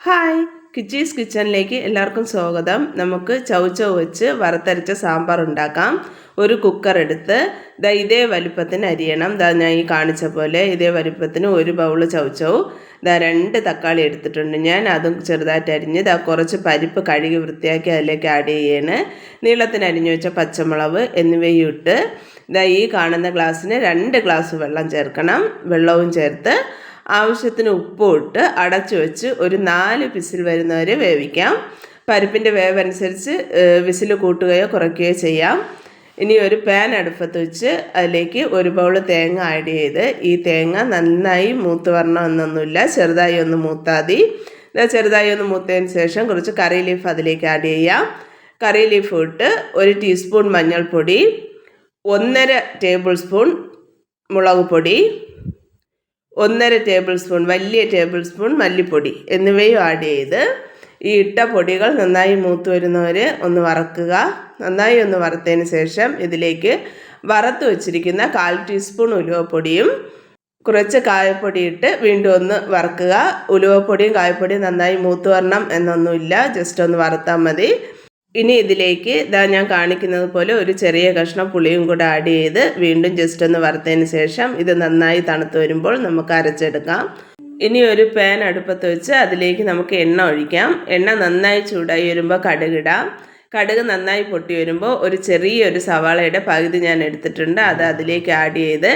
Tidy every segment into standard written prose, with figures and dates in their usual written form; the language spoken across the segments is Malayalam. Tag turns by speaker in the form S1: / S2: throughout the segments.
S1: ഹായ്, കിച്ചീസ് കിച്ചണിലേക്ക് എല്ലാവർക്കും സ്വാഗതം. നമുക്ക് ചൗചൗ വെച്ച് വറുത്തരച്ച സാമ്പാർ ഉണ്ടാക്കാം. ഒരു കുക്കർ എടുത്ത് ഇതേ വലുപ്പത്തിന് അരിയണം. ഞാൻ ഈ കാണിച്ച പോലെ ഇതേ വലുപ്പത്തിന് ഒരു ബൗൾ ചൗചൗ, 2 തക്കാളി എടുത്തിട്ടുണ്ട് ഞാൻ. അതും ചെറുതായിട്ട് അരിഞ്ഞ് കുറച്ച് പരിപ്പ് കഴുകി വൃത്തിയാക്കി അതിലേക്ക് ആഡ് ചെയ്യാണ്. നീളത്തിന് അരിഞ്ഞു വെച്ച പച്ചമുളക് എന്നിവയും ഇട്ട് ഈ കാണുന്ന ഗ്ലാസ്സിന് 2 ഗ്ലാസ് വെള്ളം ചേർക്കണം. വെള്ളവും ചേർത്ത് ആവശ്യത്തിന് ഉപ്പും ഇട്ട് അടച്ചു വെച്ച് ഒരു 4 വിസിൽ വരുന്നവരെ വേവിക്കാം. പരിപ്പിൻ്റെ വേവനുസരിച്ച് വിസിൽ കൂട്ടുകയോ കുറയ്ക്കുകയോ ചെയ്യാം. ഇനി ഒരു പാൻ അടുപ്പത്ത് വെച്ച് അതിലേക്ക് ഒരു ബൗൾ തേങ്ങ ആഡ് ചെയ്ത്, ഈ തേങ്ങ നന്നായി മൂത്ത് വരണമെന്നൊന്നുമില്ല, ചെറുതായി ഒന്ന് മൂത്താൽ മതി. ചെറുതായി ഒന്ന് മൂത്തതിന് ശേഷം കുറച്ച് കറി ലീഫ് അതിലേക്ക് ആഡ് ചെയ്യാം. കറി ലീഫ് ഇട്ട് 1 ടീസ്പൂൺ മഞ്ഞൾപ്പൊടി, 1.5 ടേബിൾ സ്പൂൺ മുളക് പൊടി, 1.5 ടേബിൾ സ്പൂൺ വലിയ ടേബിൾ സ്പൂൺ മല്ലിപ്പൊടി എന്നിവയും ആഡ് ചെയ്ത് ഈ ഇട്ട പൊടികൾ നന്നായി മൂത്ത് വരുന്നവരെ ഒന്ന് വറക്കുക. നന്നായി ഒന്ന് വറുത്തതിന് ശേഷം ഇതിലേക്ക് വറുത്ത് വെച്ചിരിക്കുന്ന 1/4 ടീസ്പൂൺ ഉലുവപ്പൊടിയും കുറച്ച് കായപ്പൊടി ഇട്ട് വീണ്ടും ഒന്ന് വറുക്കുക. ഉലുവപ്പൊടിയും കായപ്പൊടിയും നന്നായി മൂത്ത് വരണം എന്നൊന്നുമില്ല, ജസ്റ്റ് ഒന്ന് വറുത്താൽ മതി. ഇനി ഇതിലേക്ക് ഞാൻ കാണിക്കുന്നത് പോലെ ഒരു ചെറിയ കഷ്ണം പുളിയും കൂടെ ആഡ് ചെയ്ത് വീണ്ടും ജസ്റ്റ് ഒന്ന് വറുത്തതിന് ശേഷം ഇത് നന്നായി തണുത്ത് വരുമ്പോൾ നമുക്ക് അരച്ചെടുക്കാം. ഇനി ഒരു പാൻ അടുപ്പത്ത് വെച്ച് അതിലേക്ക് നമുക്ക് എണ്ണ ഒഴിക്കാം. എണ്ണ നന്നായി ചൂടായി വരുമ്പോൾ കടുകിടാം. കടുക് നന്നായി പൊട്ടി വരുമ്പോൾ ഒരു ചെറിയൊരു സവാളയുടെ പകുതി ഞാൻ എടുത്തിട്ടുണ്ട്, അത് അതിലേക്ക് ആഡ് ചെയ്ത്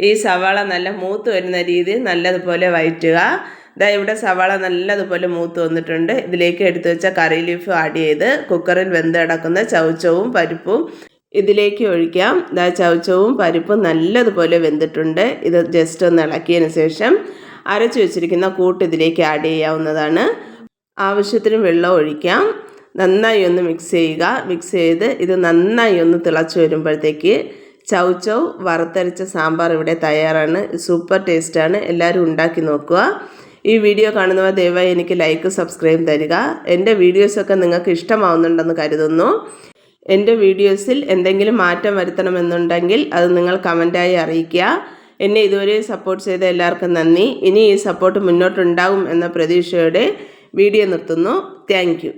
S1: ഈ സവാള നല്ല മൂത്ത് വരുന്ന രീതിയിൽ നല്ലതുപോലെ വഴറ്റുക. ഇവിടെ സവാള നല്ലതുപോലെ മൂത്ത് വന്നിട്ടുണ്ട്. ഇതിലേക്ക് എടുത്തു വെച്ച കറി ലീഫ് ആഡ് ചെയ്ത് കുക്കറിൽ വെന്ത് കിടക്കുന്ന ചൗചൗവും പരിപ്പും ഇതിലേക്ക് ഒഴിക്കാം. ചൗചൗവും പരിപ്പും നല്ലതുപോലെ വെന്തിട്ടുണ്ട്. ഇത് ജസ്റ്റ് ഒന്ന് ഇളക്കിയതിന് ശേഷം അരച്ചു വെച്ചിരിക്കുന്ന കൂട്ട് ഇതിലേക്ക് ആഡ് ചെയ്യാവുന്നതാണ്. ആവശ്യത്തിന് വെള്ളം ഒഴിക്കാം. നന്നായി ഒന്ന് മിക്സ് ചെയ്യുക. മിക്സ് ചെയ്ത് ഇത് നന്നായി ഒന്ന് തിളച്ച് വരുമ്പോഴത്തേക്ക് ചൗചൗ വറുത്തരച്ച സാമ്പാർ ഇവിടെ തയ്യാറാണ്. സൂപ്പർ ടേസ്റ്റാണ്. എല്ലാവരും ഉണ്ടാക്കി നോക്കുക. ഈ വീഡിയോ കാണുന്നവർ ദയവായി എനിക്ക് ലൈക്ക് സബ്സ്ക്രൈബ് തരിക. എൻ്റെ വീഡിയോസൊക്കെ നിങ്ങൾക്ക് ഇഷ്ടമാവുന്നുണ്ടെന്ന് കരുതുന്നു. എൻ്റെ വീഡിയോസിൽ എന്തെങ്കിലും മാറ്റം വരുത്തണമെന്നുണ്ടെങ്കിൽ അത് നിങ്ങൾ കമൻറ്റായി അറിയിക്കുക. എന്നെ ഇതുവരെ സപ്പോർട്ട് ചെയ്ത എല്ലാവർക്കും നന്ദി. ഇനി ഈ സപ്പോർട്ട് മുന്നോട്ടുണ്ടാകും എന്ന പ്രതീക്ഷയോടെ വീഡിയോ നിർത്തുന്നു. Thank you.